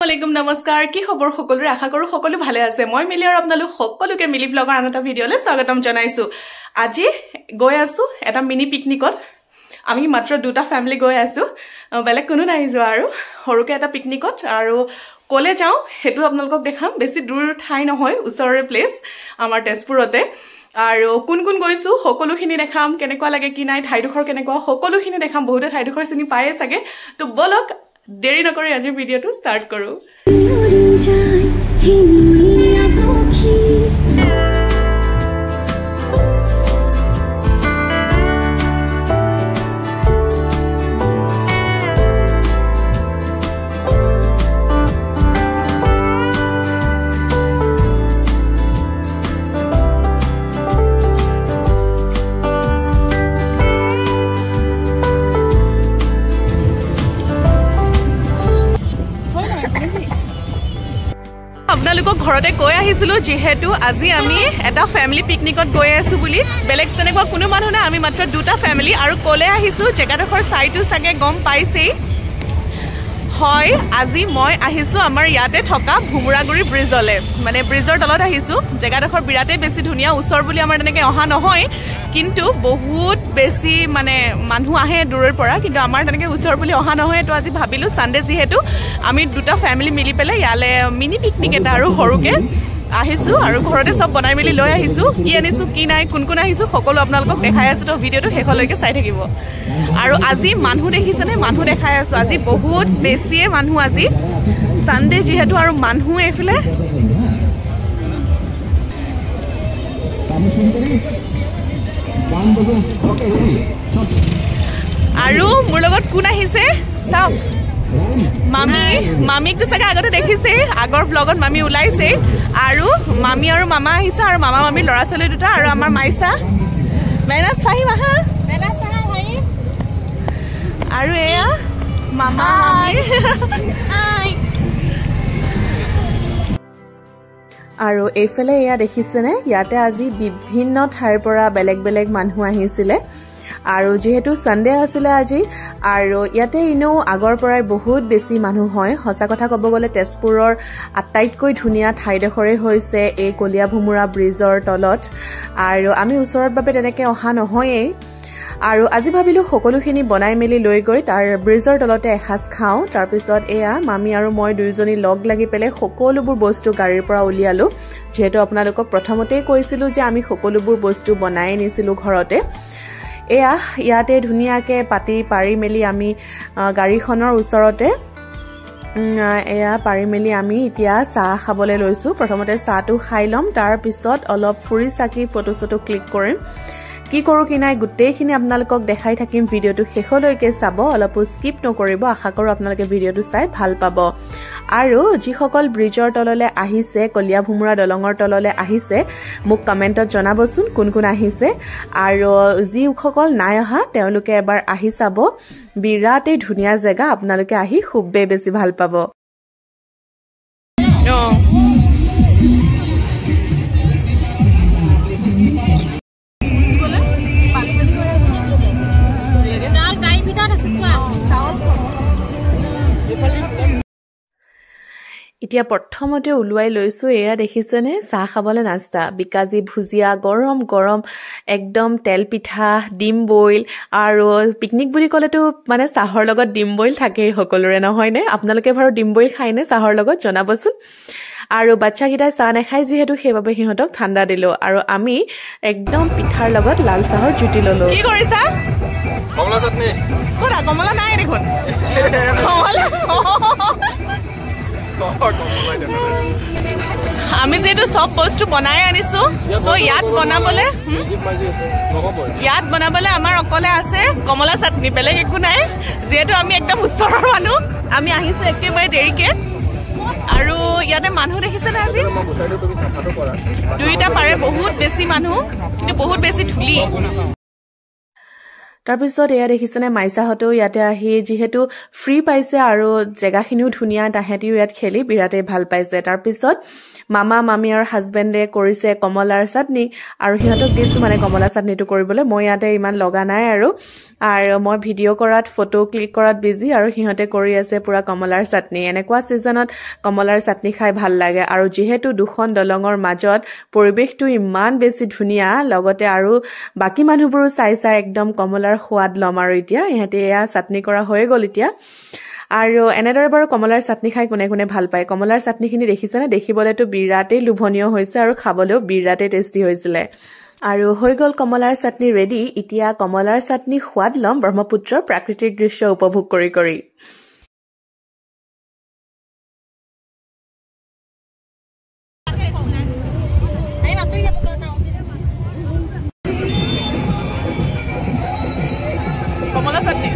Assalamualaikum namaskar ki khobor সকলোৰে আশা কৰো সকলো ভালে আছে মই মিলি আৰু আপোনালোক সকলোকে মিলি ব্লগৰ আনটা ভিডিঅলে স্বাগতম জনাইছো আজি গৈ আছো এটা মিনি পিকনিকত আমি মাত্ৰ দুটা ফ্যামিলি গৈ আছো বেলেগ কোনো নাই যোৱা আৰু হৰুকে এটা পিকনিকত আৰু কলে যাও হেতু আপোনালোকক দেখাম বেছি দূৰ ঠাই নহয় ওচৰৰে প্লেস আমাৰ তেজপুৰতে আৰু কোন কোন গৈছো সকলোখিনি দেখাম কেনেকুৱা লাগে কি নাই ঠাইডোখৰ কেনেকুৱা সকলোখিনি দেখাম বহুতে ঠাইডোখৰ চিনি পায়ে সাগে তো বলক দেৰি নকৰি আজি ভিডিঅটো স্টাৰ্ট কৰো আপোনালোকক ঘৰতে কৈ আহিছিলো যেহেতু আজি আমি এটা ফ্যামিলি পিকনিকত গৈ আছো বুলি বেলেগ তেনেকুৱা কোনো মানুহ না আমি মাত্ৰ দুটা ফ্যামিলি আৰু কলে আহিছো জেগাডোখৰ সাইটো সাগে গম পাইছেই হয় আজি মই আহিছো আমাৰ ইয়াতে থকা ভুমুৰাগুৰি ব্ৰিজলে মানে ব্ৰিজৰ তলত আহিছো জেগাডোখৰ বিৰাতে বেছি ধুনিয়া ওচৰ বুলি আমাৰ তেনেকে অহা নহয় কিন্তু বহুত বেছি মানে মানুহ আহে দূৰৰ পৰা কিন্তু আমাৰ তেনেকে ওচৰ বুলি অহা নহয় তো আজি ভাবিলো সানডে যেহেতু আমি দুটা ফ্যামিলি মিলি পেলে ইয়ালে মিনি পিকনিক এটা আৰু হৰুকে আহিছো আৰু ঘৰতে সব বনাই মিলি লৈ আহিছো কি আনিছো কি নাই কোন কোন আহিছো সকলো আপোনালোকক দেখাই আছো তো ভিডিঅটো শেষলৈকে চাই থাকিব আৰু আজি মানুহ দেখিছেনে মানুহ দেখাই আছো আজি বহুত বেছিয়ে মানুহ আজি সানডে যেহেতু আৰু মানুহ এফালে আৰু মোৰ লগত কোন আহিছে চাওক মামিক তো সাগে আগতে দেখিছে আগৰ ব্লগত মামি ওলাইছে আৰু মামি আৰু মামা আহিছে আৰু মামা মামি লৰা ছোৱালী দুটা আৰু আমাৰ মাইসা মেনাস ফাহিম আহা মেনাস আহা ভাই আৰু এয়া মামা মামি হাই আৰু এইফালে এয়া দেখিছেনে ইয়াতে আজি বিভিন্ন ঠাইৰ পৰা বেলেগ বেলেগ মানুহ আহিছিলে আৰু যেহেতু সানডে আছিল আজি আৰু ইয়াতে ইনো আগৰ পৰাই বহুত বেছি মানুহ হয় হসা কথা কব গলে তেজপুৰৰ আটাইতকৈ ধুনিয়া ঠাইডখৰে হৈছে এই কলিয়া ভুমুৰা ব্ৰিজৰ তলত আৰু আমি ওচৰত বাবে তেনেকে অহা নহয়েই আৰু আজি ভাবিলো সকলোখিনি বনাই মেলি লৈ গৈ তাৰ ব্ৰিজৰ তলতে এখাস খাও তাৰ পিছত এয়া মামি আৰু মই দুইজনী লগ লাগি পেলে সকলোবোৰ বস্তু গাড়ীৰ পৰা উলিয়ালো যেহেতু আপোনালোকক প্ৰথমতেই কৈছিলো যে আমি সকলোবোৰ বস্তু বনাই নিছিলো ঘৰতে এয়া ইয়াতে ধুনিয়াকে পাতি পাৰি মেলি আমি গাড়ীখনৰ ওচৰতে এয়া পাৰি মেলি আমি এতিয়া চাহ খাবলৈ লৈছো প্ৰথমতে চাহটো খাই লম তাৰ পিছত অলপ ফুৰি চাকি ফটো ফটো ক্লিক কৰিম কি কৰো কি নাই গুটেইখিনি আপোনালোকক দেখাই থাকিম ভিডিঅটো শেষলৈকে চাব অলপ স্কিপ নকৰিব আশা কৰো আপোনালোকে ভিডিঅটো চাই ভাল পাব আৰু যিসকল ব্ৰিজৰ তললে আহিছে কলিয়া ভুমুৰা দলঙৰ তললে আহিছে মোক কমেন্টত জনাবচোন কোন কোন আহিছে আৰু যিসকল নাই আহা তেওঁলোকে এবাৰ আহি চাব বিৰাতে ধুনিয়া জেগা আপোনালোকে আহি খুববে বেছি ভাল পাব এতিয়া প্ৰথমতে উলুৱাই লৈছো এয়া দেখিছেনে চাহ খাবলে নাস্তা বিকাজি ভুজিয়া গৰম গৰম একদম তেল পিঠা ডিম বইল আৰু পিকনিক বুলি কলেতো মানে চাহৰ লগত ডিম বইল থাকেই সকলোৰে নহয়নে আপোনালোকে বাৰু ডিম বইল খাইনে চাহৰ লগত জনাবচোন আৰু বাচ্চা গিটাই চাহ নাখাই যেহেতু সেইবাবে সিহঁতক ঠাণ্ডা দিলো আৰু আমি একদম পিঠাৰ লগত লাল চাহৰ জুতি ললো কি কৰিছা কমলা চাটনি কোৰা কমলা নাই দেখোন কমলা আমি যেহেতু সব বস্তু বনাই আনিছো সো ইয়াত বনাবলে আমাৰ অকলে আছে কমলা চাটনি বেলেগ একো নাই যেহেতু আমি একদম ওচৰৰ মানুহ আমি আহিছো একেবাৰে দেৰিকে আৰু ইয়াতে মানুহ দেখিছে না আজি দুইটা পাৰে বহুত বেছি মানুহ কিন্তু বহুত বেছি ধুলি তাৰ পিছত এয়া দেখিছেনে মাইসাহতেও ইয়াতে আহি যেহেতু ফ্ৰী পাইছে আৰু জেগাখিনিও ধুনিয়া তাহেতিও ইয়াত খেলি বিৰাতে ভাল পাইছে তাৰ পিছত মামা মামি আৰু হাজবেণ্ডে কৰিছে কমলাৰ চাটনি আৰু সিহঁতক দিছো মানে কমলা চাটনিটো কৰিবলৈ মই ইয়াতে ইমান লগা নাই আৰু আৰু মই ভিডিঅ' কৰাত ফটো ক্লিক কৰাত বিজি আৰু সিহঁতে কৰি আছে পুৰা কমলাৰ চাটনি এনেকুৱা সিজনত কমলাৰ চাটনি খাই ভাল লাগে আৰু যেহেতু দুখন দলঙৰ মাজত পৰিবেশটো ইমান বেছি ধুনীয়া লগতে আৰু বাকি মানুহবোৰো চাই একদম কমলাৰ সোৱাদ লম আৰু এতিয়া ইহঁতে এয়া চাটনি কৰা হৈ গ'ল এতিয়া আৰু এনেদৰে বাৰু কমলাৰ চাটনি খাই কোনে কোনে ভাল পায় কমলাৰ চাটনিখিনি দেখিছেনে দেখিবলৈতো বিৰাটেই লোভনীয় হৈছে আৰু খাবলৈও বিৰাটেই টেষ্টি হৈছিলে আৰু হৈ গ'ল কমলাৰ চাটনি ৰেডি এতিয়া কমলাৰ চাটনি সোৱাদ লম ব্ৰহ্মপুত্ৰৰ প্ৰাকৃতিক দৃশ্য উপভোগ কৰি কমলা চাটনি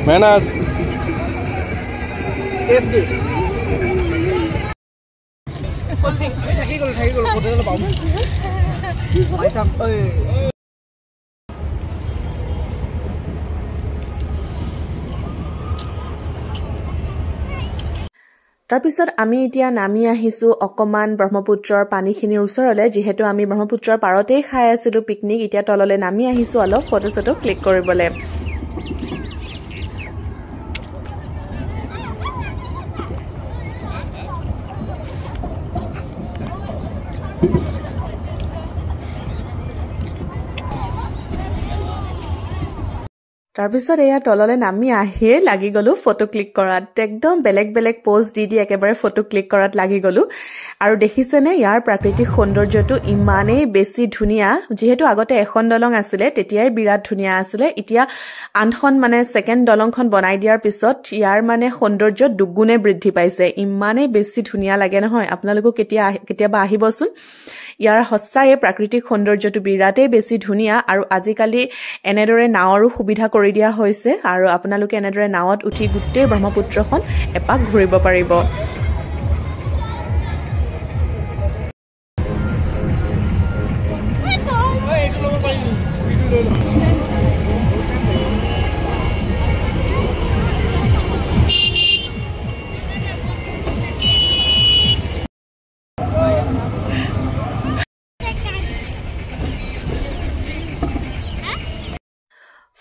Manas. Tasty. থাকি গ'ল হোটেলত পাম পইচা তাৰপিছত আমি এতিয়া নামি আহিছো অকমান ব্ৰহ্মপুত্ৰৰ পানীখিনিৰ ওচৰলৈ যেহেতু আমি ব্ৰহ্মপুত্ৰৰ পাৰতেই খাই আছিলো পিকনিক এতিয়া তললৈ নামি আহিছো অলপ ফটো ক্লিক কৰিবলৈ তাৰপিছত এয়া তললৈ নামি আহিয়ে লাগি গলো ফটো ক্লিক কৰাত একদম বেলেগ বেলেগ পোজ দি একেবাৰে ফটো ক্লিক কৰাত লাগি গলো আৰু দেখিছেনে ইয়াৰ প্ৰাকৃতিক সৌন্দৰ্যটো ইমানেই বেছি ধুনীয়া যেহেতু আগতে এখন দলং আছিলে তেতিয়াই বিৰাট ধুনীয়া আছিলে এতিয়া আনখন মানে সেকেন্ড দলংখন বনাই দিয়াৰ পিছত ইয়াৰ মানে সৌন্দৰ্য দুগুণে বৃদ্ধি পাইছে ইমানেই বেছি ধুনীয়া লাগে নহয় আপোনালোকো কেতিয়াবা আহিবচোন ইয়াৰ সঁচায়ে প্ৰাকৃতিক সৌন্দৰ্যটো বিৰাটেই বেছি ধুনীয়া আৰু আজিকালি এনেদৰে নাৱৰো সুবিধা কৰি দিয়া হৈছে আৰু আপোনালোকে এনেদৰে নাৱত উঠি গোটেই ব্ৰহ্মপুত্ৰখন এপাক ঘূৰিব পাৰিব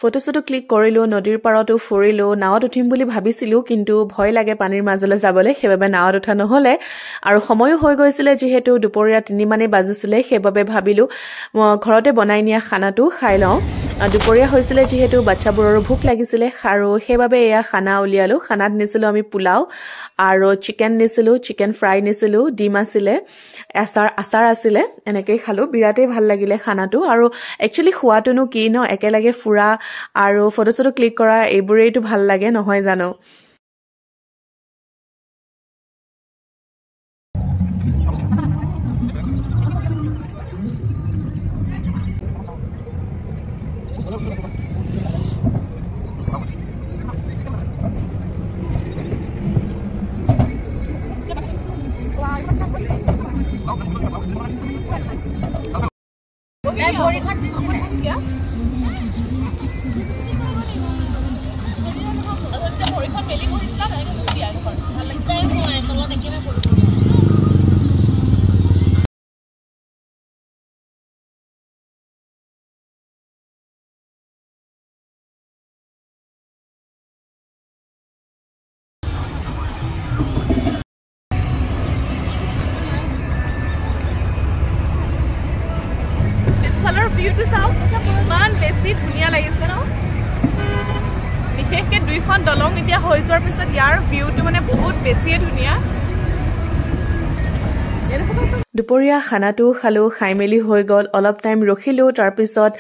ফটো ক্লিক কৰিলো নদীৰ পাৰতো ফুৰিলো নাৱত উঠিম বুলি ভাবিছিলো কিন্তু ভয় লাগে পানীৰ মাজলৈ যাবলৈ সেইবাবে নাৱত উঠা নহলে আৰু সময়ো হৈ গৈছিলে যেহেতু দুপৰীয়া 3 মানে বাজিছিলে সেইবাবে ভাবিলো ঘৰতে বনাই নিয়া খানাটো খাই লওঁ দুপৰীয়া হৈছিলে যেহেতু বাচ্চাবোৰৰো ভোক লাগিছিলে আৰু সেইবাবে এয়া খানা উলিয়ালো খানাত নিছিলো আমি পোলাও আৰু চিকেন নিছিলো চিকেন ফ্ৰাই নিছিলো ডিম আছিলে আচাৰ আছিলে এনেকৈ খালো বিৰাটেই ভাল লাগিলে খানাটো আৰু একচুয়ালি খোৱাটোনো কি ন একেলগে ফুৰা আৰু ফটো ক্লিক কৰা এইবোৰেইটো ভাল লাগে নহয় জানো ভিউটো চাওক ইমান বেছি ধুনীয়া লাগিছে ন বিশেষকৈ দুইখন দলং এতিয়া হৈ যোৱাৰ পিছত ইয়াৰ ভিউটো মানে বহুত বেছিয়ে ধুনীয়া দুপৰীয়া খানাটো খালো খাই মেলি হৈ গ'ল অলপ টাইম ৰখিলো তাৰপিছত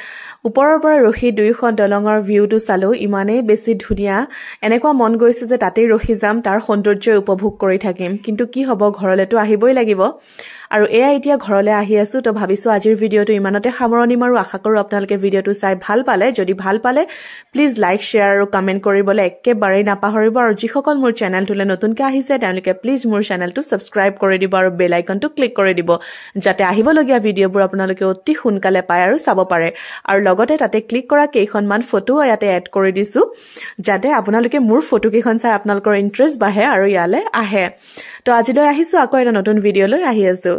ওপৰৰ পৰা ৰখি দুইখন দলঙৰ ভিউটো চালো ইমানেই বেছি ধুনীয়া এনেকুৱা মন গৈছে যে তাতেই ৰখি যাম তাৰ সৌন্দৰ্য উপভোগ কৰি থাকিম কিন্তু কি হ'ব ঘৰলৈতো আহিবই লাগিব আৰু এয়া এতিয়া ঘৰলৈ আহি আছো তো ভাবিছো আজিৰ ভিডিঅটো ইমানতে সামৰণি মাৰো আশা কৰো আপোনালোকে ভিডিঅটো চাই ভাল পালে যদি ভাল পালে প্লিজ লাইক শেয়াৰ আৰু কমেন্ট কৰিবলৈ একেবাৰে নাপাহৰিব আৰু যিসকল মোৰ চেনেলটোলৈ নতুনকৈ আহিছে তেওঁলোকে প্লিজ মোৰ চেনেলটো সাবস্ক্ৰাইব কৰি দিব আৰু বেল আইকনটো ক্লিক কৰি দিব যাতে আহিবলগীয়া ভিডিঅবোৰ আপোনালোকে অতি সোনকালে পায় আৰু চাব পাৰে আৰু লগতে তাতে ক্লিক কৰা কেইখনমান ফটো ইয়াতে এড কৰি দিছো যাতে আপোনালোকে মোৰ ফটো কেইখন চাই আপোনালোকৰ ইন্টাৰেষ্ট বাঢ়ে আৰু ইয়ালে আহে তো আজিলৈ আহিছো আকৌ এটা নতুন ভিডিঅলৈ আহি আছো